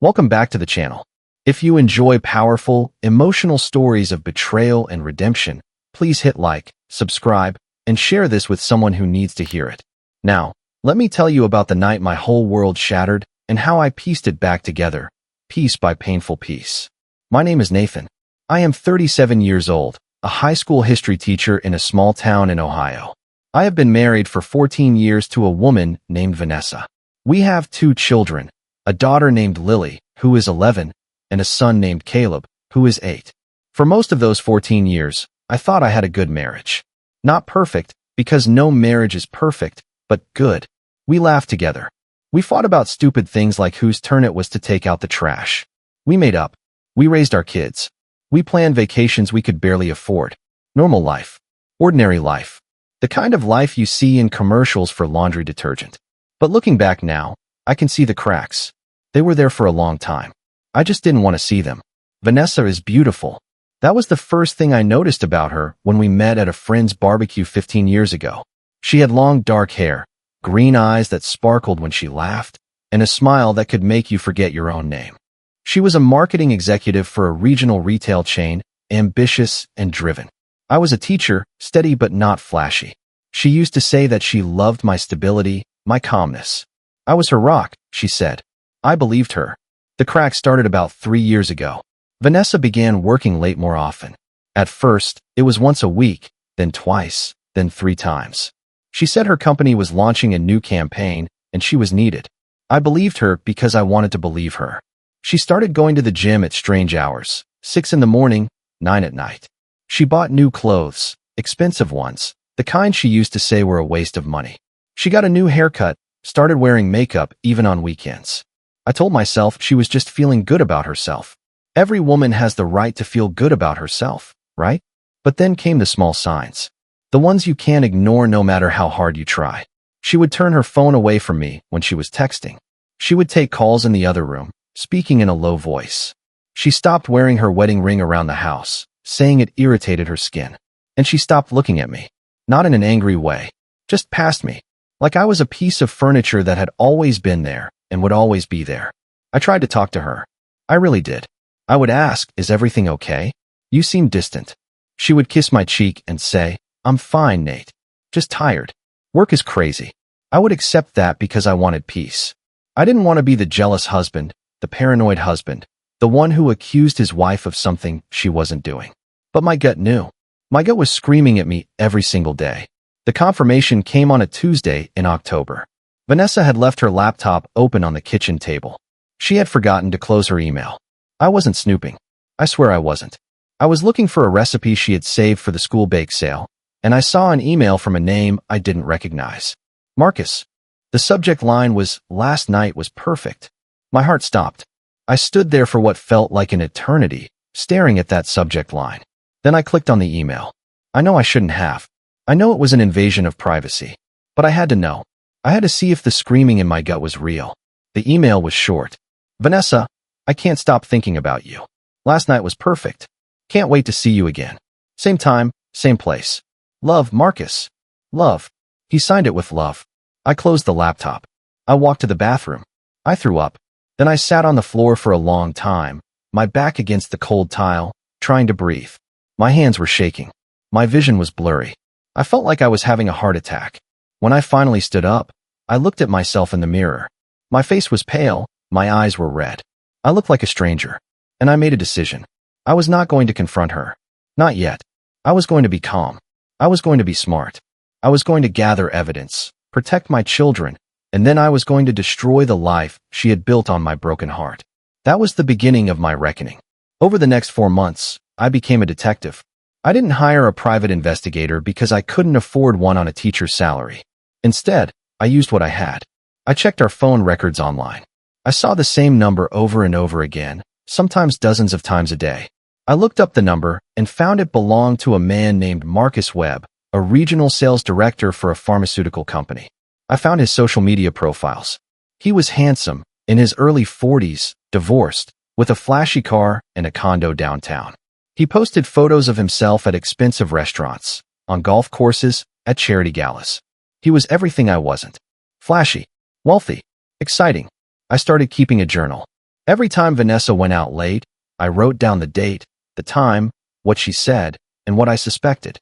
Welcome back to the channel. If you enjoy powerful, emotional stories of betrayal and redemption, please hit like, subscribe, and share this with someone who needs to hear it. Now, let me tell you about the night my whole world shattered and how I pieced it back together, piece by painful piece. My name is Nathan. I am 37 years old, a high school history teacher in a small town in Ohio. I have been married for 14 years to a woman named Vanessa. We have 2 children, a daughter named Lily, who is 11, and a son named Caleb, who is 8. For most of those 14 years, I thought I had a good marriage. Not perfect, because no marriage is perfect, but good. We laughed together. We fought about stupid things like whose turn it was to take out the trash. We made up. We raised our kids. We planned vacations we could barely afford. Normal life. Ordinary life. The kind of life you see in commercials for laundry detergent. But looking back now, I can see the cracks. They were there for a long time. I just didn't want to see them. Vanessa is beautiful. That was the first thing I noticed about her when we met at a friend's barbecue 15 years ago. She had long dark hair, green eyes that sparkled when she laughed, and a smile that could make you forget your own name. She was a marketing executive for a regional retail chain, ambitious and driven. I was a teacher, steady but not flashy. She used to say that she loved my stability, my calmness. I was her rock, she said. I believed her. The crack started about 3 years ago. Vanessa began working late more often. At first, it was once a week, then twice, then 3 times. She said her company was launching a new campaign, and she was needed. I believed her because I wanted to believe her. She started going to the gym at strange hours, 6 in the morning, 9 at night. She bought new clothes, expensive ones, the kind she used to say were a waste of money. She got a new haircut, started wearing makeup even on weekends. I told myself she was just feeling good about herself. Every woman has the right to feel good about herself, right? But then came the small signs. The ones you can't ignore no matter how hard you try. She would turn her phone away from me when she was texting. She would take calls in the other room, speaking in a low voice. She stopped wearing her wedding ring around the house, saying it irritated her skin. And she stopped looking at me. Not in an angry way. Just past me. Like I was a piece of furniture that had always been there and would always be there. I tried to talk to her. I really did. I would ask, is everything okay? You seem distant. She would kiss my cheek and say, I'm fine, Nate. Just tired. Work is crazy. I would accept that because I wanted peace. I didn't want to be the jealous husband, the paranoid husband, the one who accused his wife of something she wasn't doing. But my gut knew. My gut was screaming at me every single day. The confirmation came on a Tuesday in October. Vanessa had left her laptop open on the kitchen table. She had forgotten to close her email. I wasn't snooping. I swear I wasn't. I was looking for a recipe she had saved for the school bake sale, and I saw an email from a name I didn't recognize. Marcus. The subject line was, last night was perfect. My heart stopped. I stood there for what felt like an eternity, staring at that subject line. Then I clicked on the email. I know I shouldn't have. I know it was an invasion of privacy. But I had to know. I had to see if the screaming in my gut was real. The email was short. Vanessa, I can't stop thinking about you. Last night was perfect. Can't wait to see you again. Same time, same place. Love, Marcus. Love. He signed it with love. I closed the laptop. I walked to the bathroom. I threw up. Then I sat on the floor for a long time, my back against the cold tile, trying to breathe. My hands were shaking. My vision was blurry. I felt like I was having a heart attack. When I finally stood up, I looked at myself in the mirror. My face was pale, my eyes were red. I looked like a stranger. And I made a decision. I was not going to confront her. Not yet. I was going to be calm. I was going to be smart. I was going to gather evidence, protect my children, and then I was going to destroy the life she had built on my broken heart. That was the beginning of my reckoning. Over the next 4 months, I became a detective. I didn't hire a private investigator because I couldn't afford one on a teacher's salary. Instead, I used what I had. I checked our phone records online. I saw the same number over and over again, sometimes dozens of times a day. I looked up the number and found it belonged to a man named Marcus Webb, a regional sales director for a pharmaceutical company. I found his social media profiles. He was handsome, in his early 40s, divorced, with a flashy car and a condo downtown. He posted photos of himself at expensive restaurants, on golf courses, at charity galas. He was everything I wasn't. Flashy, wealthy, exciting. I started keeping a journal. Every time Vanessa went out late, I wrote down the date, the time, what she said, and what I suspected.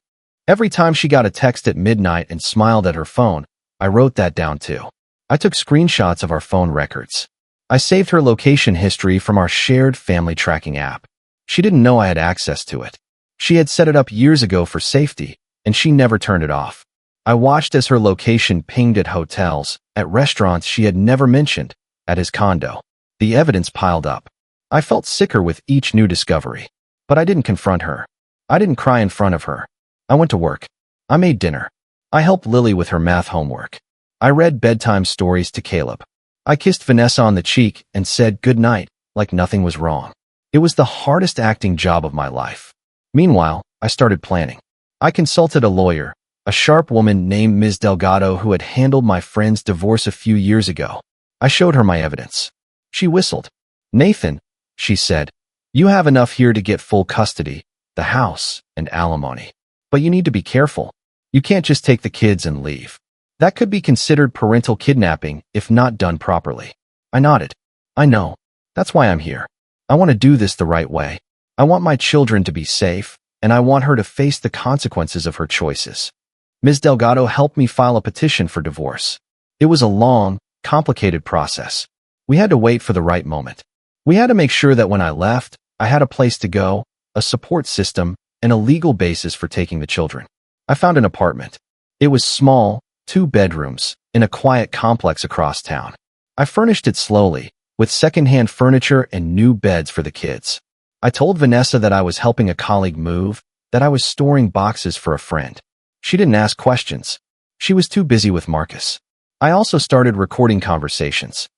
Every time she got a text at midnight and smiled at her phone, I wrote that down too. I took screenshots of our phone records. I saved her location history from our shared family tracking app. She didn't know I had access to it. She had set it up years ago for safety, and she never turned it off. I watched as her location pinged at hotels, at restaurants she had never mentioned, at his condo. The evidence piled up. I felt sicker with each new discovery. But I didn't confront her. I didn't cry in front of her. I went to work. I made dinner. I helped Lily with her math homework. I read bedtime stories to Caleb. I kissed Vanessa on the cheek and said good night, like nothing was wrong. It was the hardest acting job of my life. Meanwhile, I started planning. I consulted a lawyer, a sharp woman named Ms. Delgado who had handled my friend's divorce a few years ago. I showed her my evidence. She whistled. "Nathan," she said, "you have enough here to get full custody, the house, and alimony. But you need to be careful. You can't just take the kids and leave. That could be considered parental kidnapping if not done properly." I nodded. "I know. That's why I'm here. I want to do this the right way. I want my children to be safe, and I want her to face the consequences of her choices." Ms. Delgado helped me file a petition for divorce. It was a long, complicated process. We had to wait for the right moment. We had to make sure that when I left, I had a place to go, a support system, and a legal basis for taking the children. I found an apartment. It was small, 2 bedrooms, in a quiet complex across town. I furnished it slowly, with secondhand furniture and new beds for the kids. I told Vanessa that I was helping a colleague move, that I was storing boxes for a friend. She didn't ask questions. She was too busy with Marcus. I also started recording conversations.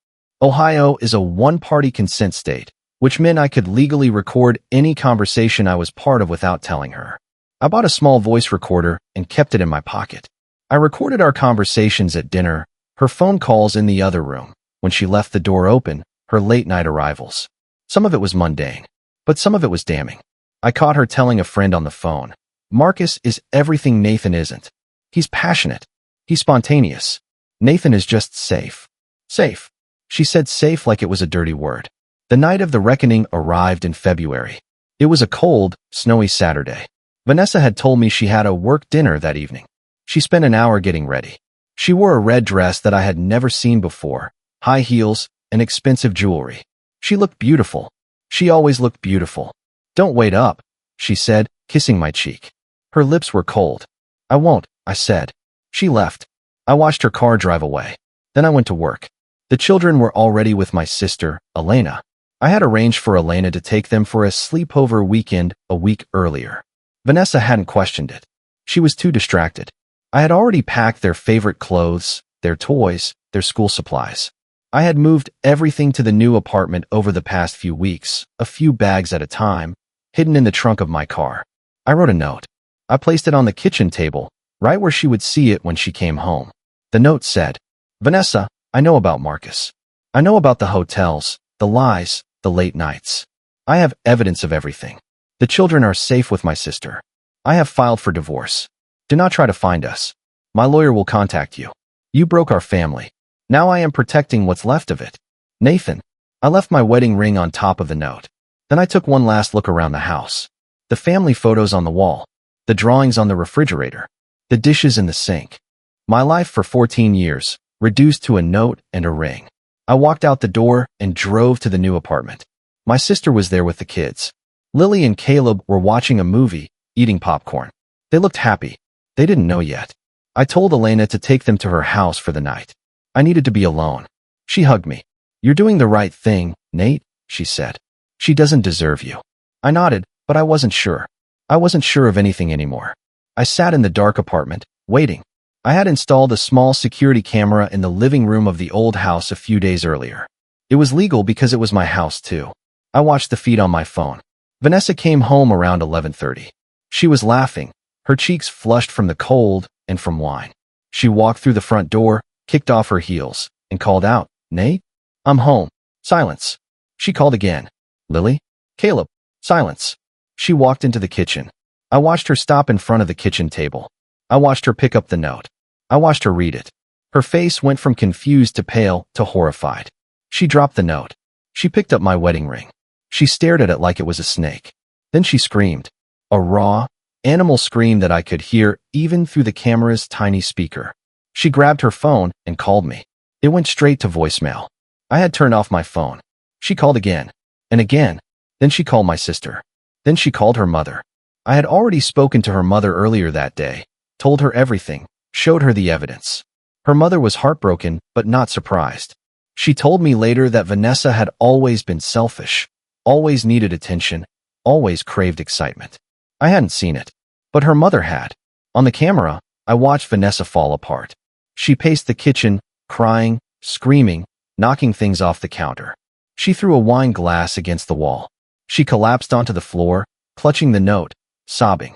Ohio is a one-party consent state, which meant I could legally record any conversation I was part of without telling her. I bought a small voice recorder and kept it in my pocket. I recorded our conversations at dinner, her phone calls in the other room, when she left the door open, her late-night arrivals. Some of it was mundane, but some of it was damning. I caught her telling a friend on the phone, "Marcus is everything Nathan isn't. He's passionate. He's spontaneous. Nathan is just safe." Safe. She said safe like it was a dirty word. The night of the reckoning arrived in February. It was a cold, snowy Saturday. Vanessa had told me she had a work dinner that evening. She spent an hour getting ready. She wore a red dress that I had never seen before, high heels, and expensive jewelry. She looked beautiful. She always looked beautiful. "Don't wait up," she said, kissing my cheek. Her lips were cold. "I won't," I said. She left. I watched her car drive away. Then I went to work. The children were already with my sister, Elena. I had arranged for Elena to take them for a sleepover weekend a week earlier. Vanessa hadn't questioned it. She was too distracted. I had already packed their favorite clothes, their toys, their school supplies. I had moved everything to the new apartment over the past few weeks, a few bags at a time, hidden in the trunk of my car. I wrote a note. I placed it on the kitchen table, right where she would see it when she came home. The note said, "Vanessa, I know about Marcus. I know about the hotels, the lies, the late nights. I have evidence of everything. The children are safe with my sister. I have filed for divorce. Do not try to find us. My lawyer will contact you. You broke our family. Now I am protecting what's left of it. Nathan." I left my wedding ring on top of the note. Then I took one last look around the house. The family photos on the wall, the drawings on the refrigerator, the dishes in the sink. My life for 14 years, reduced to a note and a ring. I walked out the door and drove to the new apartment. My sister was there with the kids. Lily and Caleb were watching a movie, eating popcorn. They looked happy. They didn't know yet. I told Elena to take them to her house for the night. I needed to be alone. She hugged me. "You're doing the right thing, Nate," she said. "She doesn't deserve you." I nodded, but I wasn't sure. I wasn't sure of anything anymore. I sat in the dark apartment, waiting. I had installed a small security camera in the living room of the old house a few days earlier. It was legal because it was my house too. I watched the feed on my phone. Vanessa came home around 11:30. She was laughing, her cheeks flushed from the cold and from wine. She walked through the front door, kicked off her heels, and called out, "Nate? I'm home." Silence. She called again. "Lily? Caleb?" Silence. She walked into the kitchen. I watched her stop in front of the kitchen table. I watched her pick up the note. I watched her read it. Her face went from confused to pale to horrified. She dropped the note. She picked up my wedding ring. She stared at it like it was a snake. Then she screamed. A raw, animal scream that I could hear even through the camera's tiny speaker. She grabbed her phone and called me. It went straight to voicemail. I had turned off my phone. She called again and again. Then she called my sister. Then she called her mother. I had already spoken to her mother earlier that day, told her everything, showed her the evidence. Her mother was heartbroken but not surprised. She told me later that Vanessa had always been selfish, always needed attention, always craved excitement. I hadn't seen it, but her mother had. On the camera, I watched Vanessa fall apart. She paced the kitchen, crying, screaming, knocking things off the counter. She threw a wine glass against the wall. She collapsed onto the floor, clutching the note, sobbing.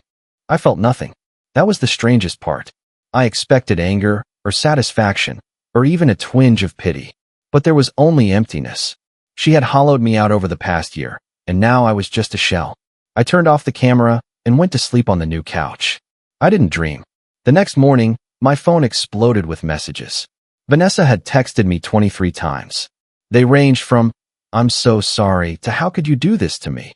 I felt nothing. That was the strangest part. I expected anger, or satisfaction, or even a twinge of pity. But there was only emptiness. She had hollowed me out over the past year, and now I was just a shell. I turned off the camera and went to sleep on the new couch. I didn't dream. The next morning, my phone exploded with messages. Vanessa had texted me 23 times. They ranged from, "I'm so sorry," to "How could you do this to me?"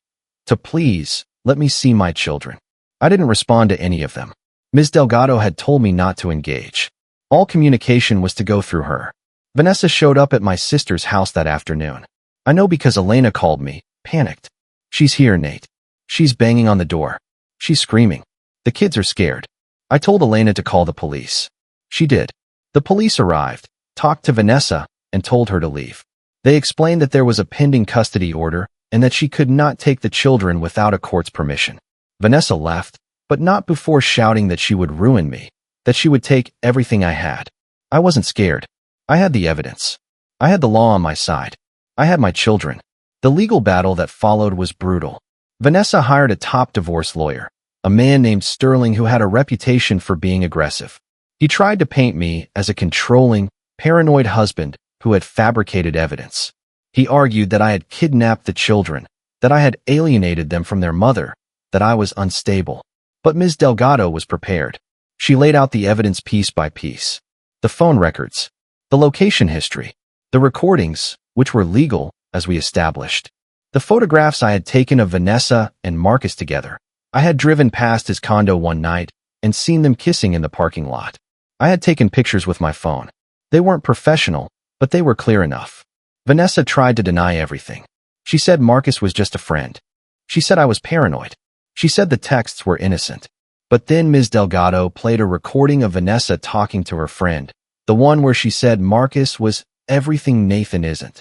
to "Please, let me see my children." I didn't respond to any of them. Ms. Delgado had told me not to engage. All communication was to go through her. Vanessa showed up at my sister's house that afternoon. I know because Elena called me, panicked. "She's here, Nate. She's banging on the door. She's screaming. The kids are scared." I told Elena to call the police. She did. The police arrived, talked to Vanessa, and told her to leave. They explained that there was a pending custody order and that she could not take the children without a court's permission. Vanessa left, but not before shouting that she would ruin me, that she would take everything I had. I wasn't scared. I had the evidence. I had the law on my side. I had my children. The legal battle that followed was brutal. Vanessa hired a top divorce lawyer, a man named Sterling who had a reputation for being aggressive. He tried to paint me as a controlling, paranoid husband who had fabricated evidence. He argued that I had kidnapped the children, that I had alienated them from their mother, that I was unstable. But Ms. Delgado was prepared. She laid out the evidence piece by piece. The phone records, the location history, the recordings, which were legal, as we established, the photographs I had taken of Vanessa and Marcus together. I had driven past his condo one night and seen them kissing in the parking lot. I had taken pictures with my phone. They weren't professional, but they were clear enough. Vanessa tried to deny everything. She said Marcus was just a friend. She said I was paranoid. She said the texts were innocent. But then Ms. Delgado played a recording of Vanessa talking to her friend, the one where she said Marcus was everything Nathan isn't.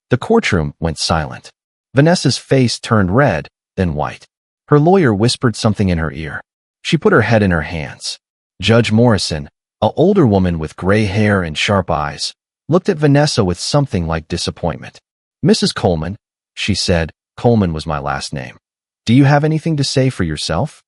The courtroom went silent. Vanessa's face turned red, then white. Her lawyer whispered something in her ear. She put her head in her hands. Judge Morrison, an older woman with gray hair and sharp eyes, looked at Vanessa with something like disappointment. "Mrs. Coleman," she said, Coleman was my last name, "do you have anything to say for yourself?"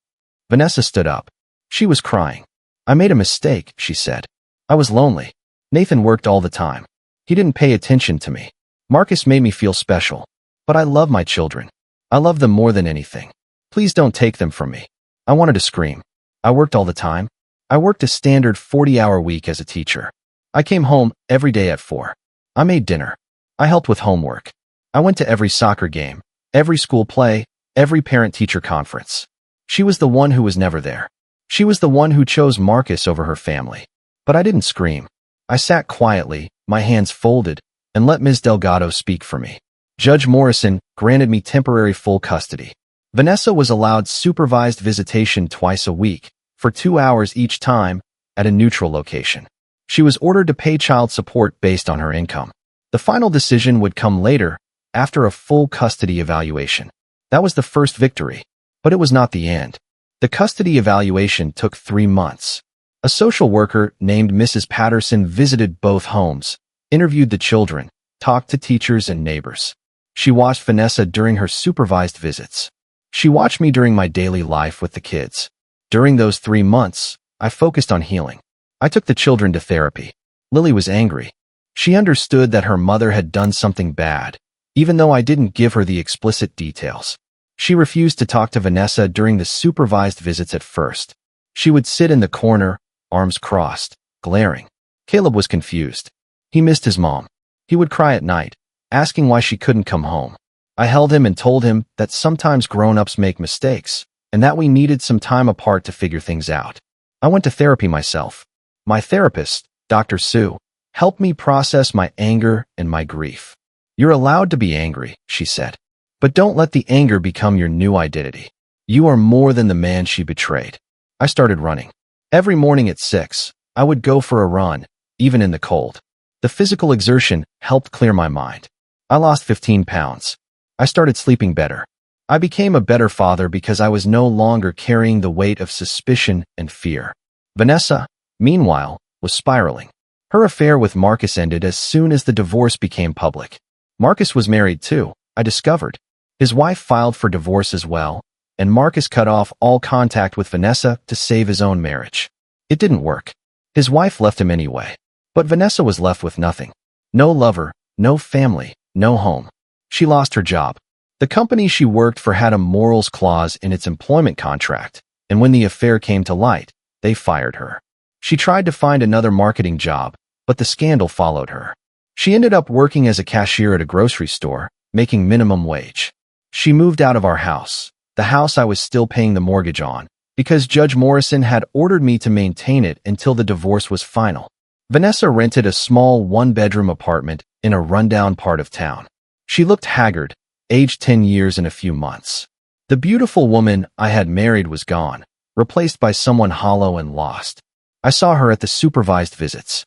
Vanessa stood up. She was crying. "I made a mistake," she said. "I was lonely. Nathan worked all the time. He didn't pay attention to me. Marcus made me feel special. But I love my children. I love them more than anything. Please don't take them from me." I wanted to scream. I worked all the time. I worked a standard 40-hour week as a teacher. I came home every day at 4. I made dinner. I helped with homework. I went to every soccer game, every school play, every parent-teacher conference. She was the one who was never there. She was the one who chose Marcus over her family. But I didn't scream. I sat quietly, my hands folded, and let Ms. Delgado speak for me. Judge Morrison granted me temporary full custody. Vanessa was allowed supervised visitation twice a week, for 2 hours each time, at a neutral location. She was ordered to pay child support based on her income. The final decision would come later, after a full custody evaluation. That was the first victory, but it was not the end. The custody evaluation took 3 months. A social worker named Mrs. Patterson visited both homes, interviewed the children, talked to teachers and neighbors. She watched Vanessa during her supervised visits. She watched me during my daily life with the kids. During those 3 months, I focused on healing. I took the children to therapy. Lily was angry. She understood that her mother had done something bad, even though I didn't give her the explicit details. She refused to talk to Vanessa during the supervised visits at first. She would sit in the corner, arms crossed, glaring. Caleb was confused. He missed his mom. He would cry at night, asking why she couldn't come home. I held him and told him that sometimes grown-ups make mistakes, and that we needed some time apart to figure things out. I went to therapy myself. My therapist, Dr. Sue, helped me process my anger and my grief. You're allowed to be angry, she said. But don't let the anger become your new identity. You are more than the man she betrayed. I started running. Every morning at 6, I would go for a run, even in the cold. The physical exertion helped clear my mind. I lost 15 pounds. I started sleeping better. I became a better father because I was no longer carrying the weight of suspicion and fear. Vanessa, meanwhile, was spiraling. Her affair with Marcus ended as soon as the divorce became public. Marcus was married too, I discovered. His wife filed for divorce as well, and Marcus cut off all contact with Vanessa to save his own marriage. It didn't work. His wife left him anyway. But Vanessa was left with nothing. No lover, no family, no home. She lost her job. The company she worked for had a morals clause in its employment contract, and when the affair came to light, they fired her. She tried to find another marketing job, but the scandal followed her. She ended up working as a cashier at a grocery store, making minimum wage. She moved out of our house, the house I was still paying the mortgage on, because Judge Morrison had ordered me to maintain it until the divorce was final. Vanessa rented a small one-bedroom apartment in a rundown part of town. She looked haggard, aged 10 years in a few months. The beautiful woman I had married was gone, replaced by someone hollow and lost. I saw her at the supervised visits.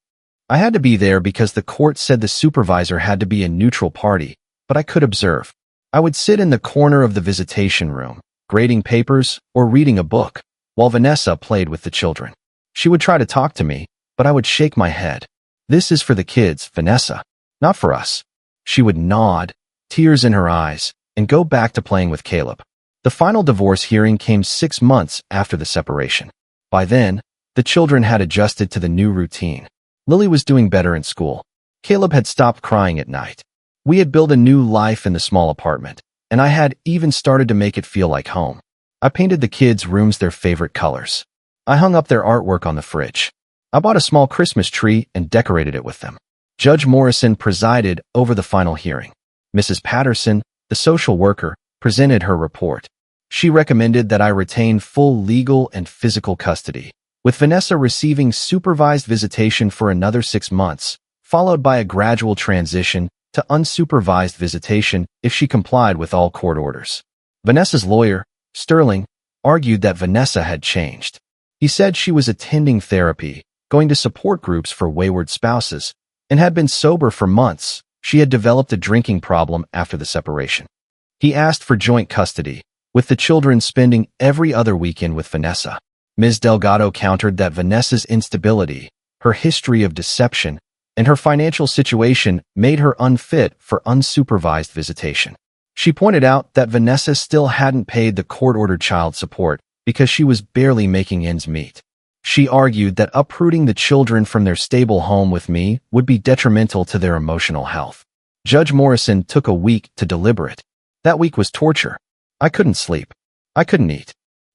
I had to be there because the court said the supervisor had to be a neutral party, but I could observe. I would sit in the corner of the visitation room, grading papers or reading a book, while Vanessa played with the children. She would try to talk to me, but I would shake my head. This is for the kids, Vanessa, not for us. She would nod, tears in her eyes, and go back to playing with Caleb. The final divorce hearing came 6 months after the separation. By then, the children had adjusted to the new routine. Lily was doing better in school. Caleb had stopped crying at night. We had built a new life in the small apartment, and I had even started to make it feel like home. I painted the kids' rooms their favorite colors. I hung up their artwork on the fridge. I bought a small Christmas tree and decorated it with them. Judge Morrison presided over the final hearing. Mrs. Patterson, the social worker, presented her report. She recommended that I retain full legal and physical custody, with Vanessa receiving supervised visitation for another 6 months, followed by a gradual transition to unsupervised visitation if she complied with all court orders. Vanessa's lawyer, Sterling, argued that Vanessa had changed. He said she was attending therapy, going to support groups for wayward spouses, and had been sober for months. She had developed a drinking problem after the separation. He asked for joint custody, with the children spending every other weekend with Vanessa. Ms. Delgado countered that Vanessa's instability, her history of deception, and her financial situation made her unfit for unsupervised visitation. She pointed out that Vanessa still hadn't paid the court-ordered child support because she was barely making ends meet. She argued that uprooting the children from their stable home with me would be detrimental to their emotional health. Judge Morrison took a week to deliberate. That week was torture. I couldn't sleep. I couldn't eat.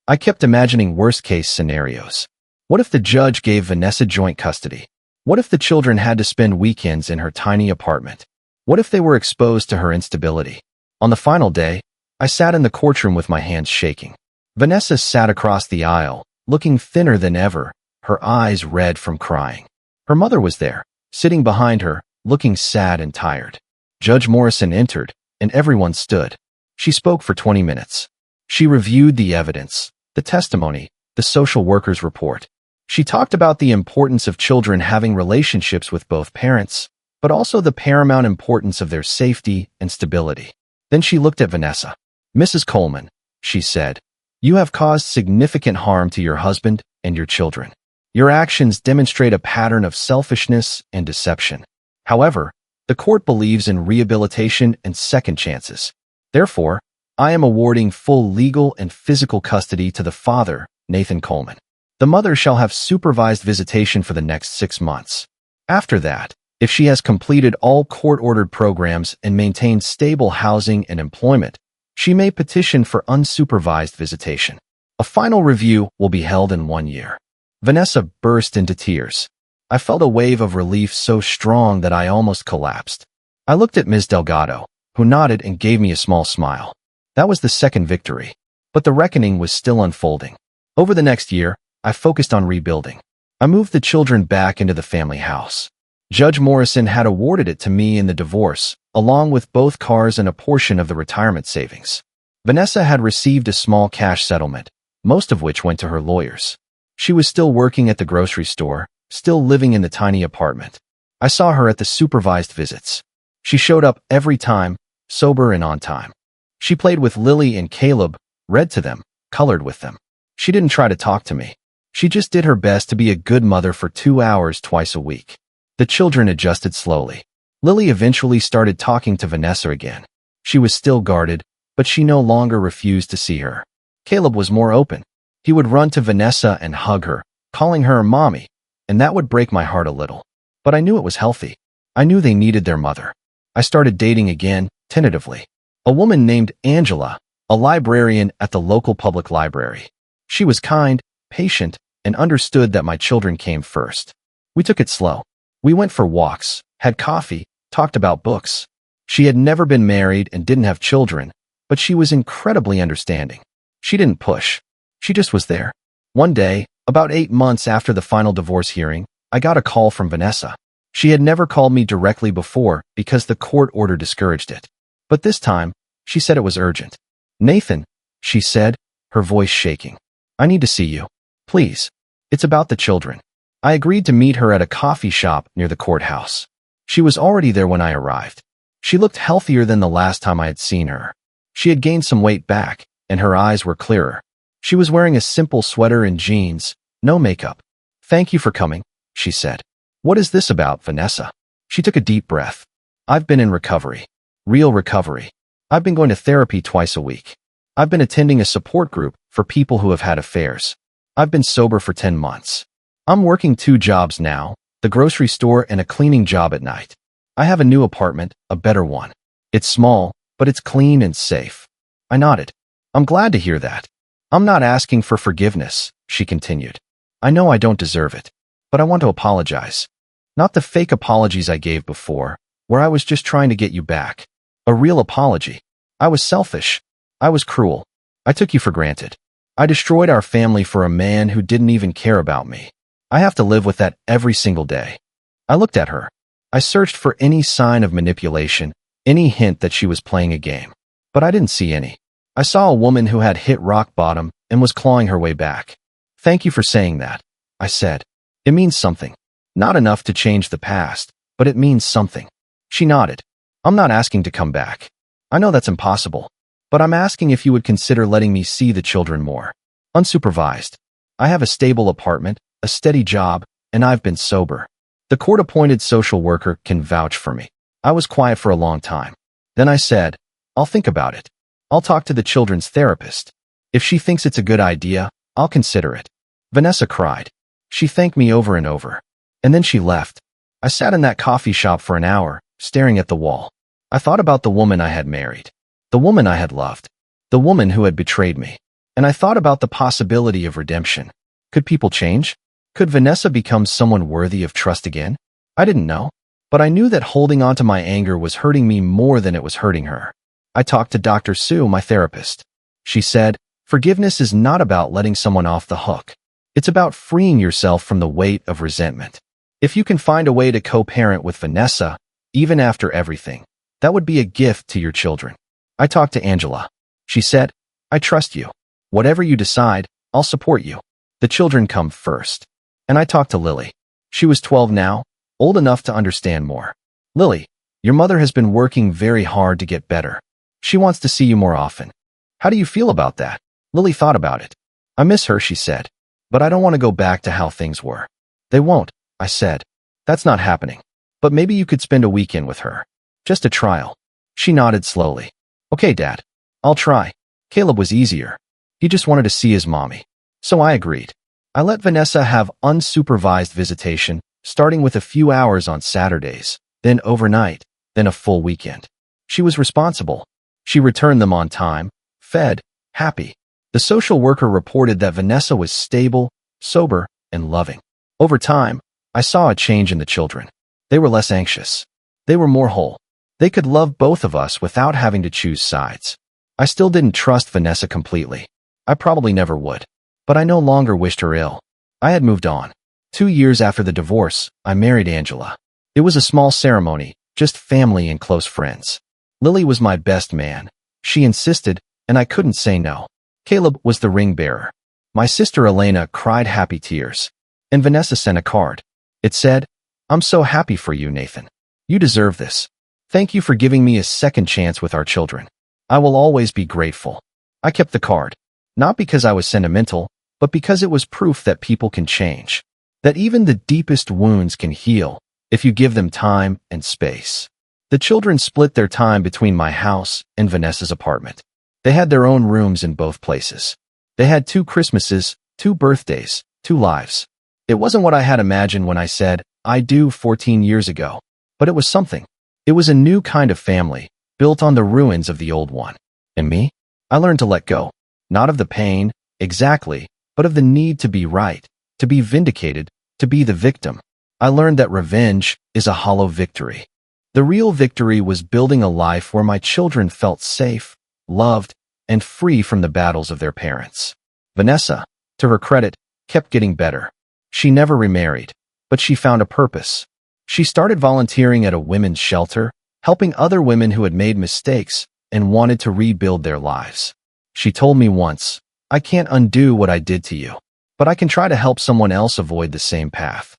I kept imagining worst-case scenarios. What if the judge gave Vanessa joint custody? What if the children had to spend weekends in her tiny apartment? What if they were exposed to her instability? On the final day, I sat in the courtroom with my hands shaking. Vanessa sat across the aisle, looking thinner than ever, her eyes red from crying. Her mother was there, sitting behind her, looking sad and tired. Judge Morrison entered, and everyone stood. She spoke for 20 minutes. She reviewed the evidence, the testimony, the social worker's report. She talked about the importance of children having relationships with both parents, but also the paramount importance of their safety and stability. Then she looked at Vanessa. "Mrs. Coleman," she said, "you have caused significant harm to your husband and your children. Your actions demonstrate a pattern of selfishness and deception. However, the court believes in rehabilitation and second chances. Therefore, I am awarding full legal and physical custody to the father, Nathan Coleman. The mother shall have supervised visitation for the next 6 months. After that, if she has completed all court-ordered programs and maintained stable housing and employment, she may petition for unsupervised visitation. A final review will be held in 1 year." Vanessa burst into tears. I felt a wave of relief so strong that I almost collapsed. I looked at Ms. Delgado, who nodded and gave me a small smile. That was the second victory. But the reckoning was still unfolding. Over the next year, I focused on rebuilding. I moved the children back into the family house. Judge Morrison had awarded it to me in the divorce, along with both cars and a portion of the retirement savings. Vanessa had received a small cash settlement, most of which went to her lawyers. She was still working at the grocery store, still living in the tiny apartment. I saw her at the supervised visits. She showed up every time, sober and on time. She played with Lily and Caleb, read to them, colored with them. She didn't try to talk to me. She just did her best to be a good mother for 2 hours twice a week. The children adjusted slowly. Lily eventually started talking to Vanessa again. She was still guarded, but she no longer refused to see her. Caleb was more open. He would run to Vanessa and hug her, calling her mommy, and that would break my heart a little. But I knew it was healthy. I knew they needed their mother. I started dating again, tentatively. A woman named Angela, a librarian at the local public library. She was kind, patient, and understood that my children came first. We took it slow. We went for walks, had coffee, talked about books. She had never been married and didn't have children, but she was incredibly understanding. She didn't push. She just was there. One day, about 8 months after the final divorce hearing, I got a call from Vanessa. She had never called me directly before because the court order discouraged it. But this time, she said it was urgent. "Nathan," she said, her voice shaking. "I need to see you. Please. It's about the children." I agreed to meet her at a coffee shop near the courthouse. She was already there when I arrived. She looked healthier than the last time I had seen her. She had gained some weight back, and her eyes were clearer. She was wearing a simple sweater and jeans, no makeup. "Thank you for coming," she said. "What is this about, Vanessa?" She took a deep breath. "I've been in recovery. Real recovery. I've been going to therapy twice a week. I've been attending a support group for people who have had affairs. I've been sober for 10 months. I'm working 2 jobs now, the grocery store and a cleaning job at night. I have a new apartment, a better one. It's small, but it's clean and safe." I nodded. "I'm glad to hear that. I'm not asking for forgiveness," she continued. "I know I don't deserve it, but I want to apologize. Not the fake apologies I gave before, where I was just trying to get you back. A real apology. I was selfish. I was cruel. I took you for granted. I destroyed our family for a man who didn't even care about me. I have to live with that every single day." I looked at her. I searched for any sign of manipulation, any hint that she was playing a game. But I didn't see any. I saw a woman who had hit rock bottom and was clawing her way back. "Thank you for saying that," I said. "It means something. Not enough to change the past, but it means something." She nodded. "I'm not asking to come back. I know that's impossible. But I'm asking if you would consider letting me see the children more. Unsupervised. I have a stable apartment, a steady job, and I've been sober. The court-appointed social worker can vouch for me." I was quiet for a long time. Then I said, "I'll think about it. I'll talk to the children's therapist. If she thinks it's a good idea, I'll consider it." Vanessa cried. She thanked me over and over. And then she left. I sat in that coffee shop for an hour, staring at the wall. I thought about the woman I had married, the woman I had loved, the woman who had betrayed me. And I thought about the possibility of redemption. Could people change? Could Vanessa become someone worthy of trust again? I didn't know. But I knew that holding on to my anger was hurting me more than it was hurting her. I talked to Dr. Sue, my therapist. She said, "Forgiveness is not about letting someone off the hook. It's about freeing yourself from the weight of resentment. If you can find a way to co-parent with Vanessa, even after everything, that would be a gift to your children." I talked to Angela. She said, "I trust you. Whatever you decide, I'll support you. The children come first." And I talked to Lily. She was 12 now, old enough to understand more. "Lily, your mother has been working very hard to get better. She wants to see you more often. How do you feel about that?" Lily thought about it. "I miss her," she said. "But I don't want to go back to how things were." "They won't," I said. "That's not happening. But maybe you could spend a weekend with her. Just a trial." She nodded slowly. "Okay, Dad. I'll try." Caleb was easier. He just wanted to see his mommy. So I agreed. I let Vanessa have unsupervised visitation, starting with a few hours on Saturdays, then overnight, then a full weekend. She was responsible. She returned them on time, fed, happy. The social worker reported that Vanessa was stable, sober, and loving. Over time, I saw a change in the children. They were less anxious. They were more whole. They could love both of us without having to choose sides. I still didn't trust Vanessa completely. I probably never would. But I no longer wished her ill. I had moved on. 2 years after the divorce, I married Angela. It was a small ceremony, just family and close friends. Lily was my best man. She insisted, and I couldn't say no. Caleb was the ring bearer. My sister Elena cried happy tears. And Vanessa sent a card. It said, "I'm so happy for you, Nathan. You deserve this. Thank you for giving me a second chance with our children. I will always be grateful." I kept the card, not because I was sentimental, but because it was proof that people can change, that even the deepest wounds can heal if you give them time and space. The children split their time between my house and Vanessa's apartment. They had their own rooms in both places. They had 2 Christmases, 2 birthdays, 2 lives. It wasn't what I had imagined when I said, "I do" 14 years ago, but it was something. It was a new kind of family, built on the ruins of the old one. And me? I learned to let go. Not of the pain, exactly, but of the need to be right, to be vindicated, to be the victim. I learned that revenge is a hollow victory. The real victory was building a life where my children felt safe, loved, and free from the battles of their parents. Vanessa, to her credit, kept getting better. She never remarried, but she found a purpose. She started volunteering at a women's shelter, helping other women who had made mistakes and wanted to rebuild their lives. She told me once, "I can't undo what I did to you, but I can try to help someone else avoid the same path."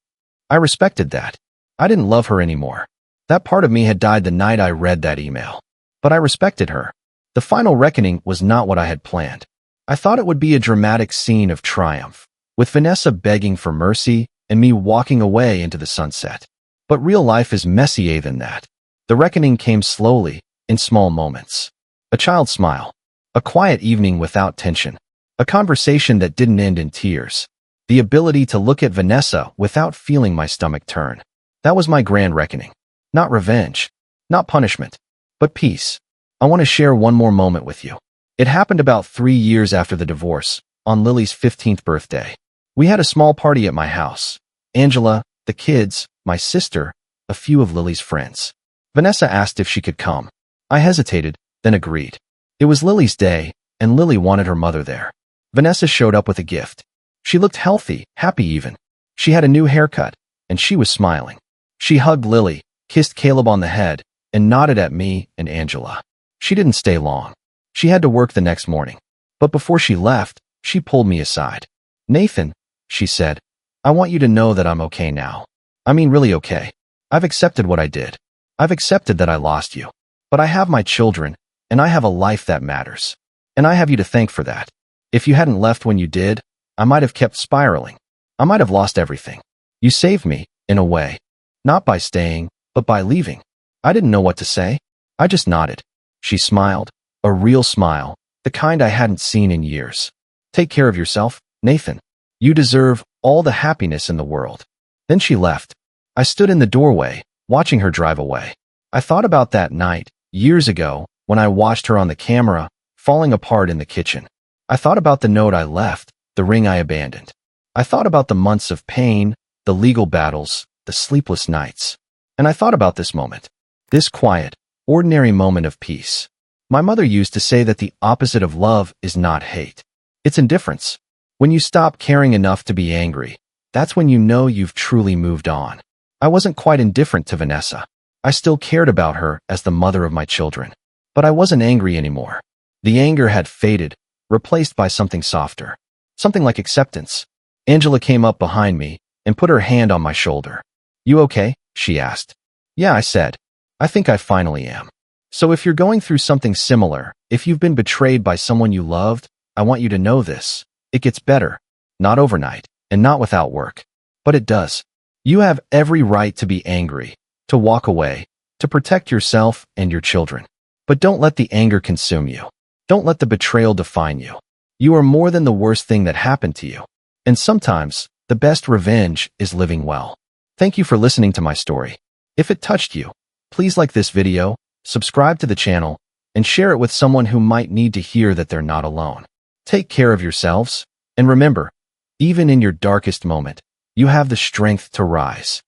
I respected that. I didn't love her anymore. That part of me had died the night I read that email. But I respected her. The final reckoning was not what I had planned. I thought it would be a dramatic scene of triumph, with Vanessa begging for mercy and me walking away into the sunset. But real life is messier than that. The reckoning came slowly, in small moments. A child's smile. A quiet evening without tension. A conversation that didn't end in tears. The ability to look at Vanessa without feeling my stomach turn. That was my grand reckoning. Not revenge. Not punishment. But peace. I want to share one more moment with you. It happened about 3 years after the divorce, on Lily's 15th birthday. We had a small party at my house. Angela, the kids, my sister, a few of Lily's friends. Vanessa asked if she could come. I hesitated, then agreed. It was Lily's day, and Lily wanted her mother there. Vanessa showed up with a gift. She looked healthy, happy even. She had a new haircut, and she was smiling. She hugged Lily, kissed Caleb on the head, and nodded at me and Angela. She didn't stay long. She had to work the next morning. But before she left, she pulled me aside. "Nathan," she said, "I want you to know that I'm okay now. I mean really okay. I've accepted what I did. I've accepted that I lost you. But I have my children, and I have a life that matters. And I have you to thank for that. If you hadn't left when you did, I might have kept spiraling. I might have lost everything. You saved me, in a way. Not by staying, but by leaving." I didn't know what to say. I just nodded. She smiled, a real smile, the kind I hadn't seen in years. "Take care of yourself, Nathan. You deserve all the happiness in the world." Then she left. I stood in the doorway, watching her drive away. I thought about that night, years ago, when I watched her on the camera, falling apart in the kitchen. I thought about the note I left, the ring I abandoned. I thought about the months of pain, the legal battles, the sleepless nights. And I thought about this moment. This quiet, ordinary moment of peace. My mother used to say that the opposite of love is not hate. It's indifference. When you stop caring enough to be angry, that's when you know you've truly moved on. I wasn't quite indifferent to Vanessa. I still cared about her as the mother of my children. But I wasn't angry anymore. The anger had faded, replaced by something softer. Something like acceptance. Angela came up behind me and put her hand on my shoulder. "You okay?" she asked. "Yeah," I said. "I think I finally am." So if you're going through something similar, if you've been betrayed by someone you loved, I want you to know this. It gets better. Not overnight, and not without work. But it does. You have every right to be angry, to walk away, to protect yourself and your children. But don't let the anger consume you. Don't let the betrayal define you. You are more than the worst thing that happened to you. And sometimes, the best revenge is living well. Thank you for listening to my story. If it touched you, please like this video, subscribe to the channel, and share it with someone who might need to hear that they're not alone. Take care of yourselves, and remember, even in your darkest moment, you have the strength to rise.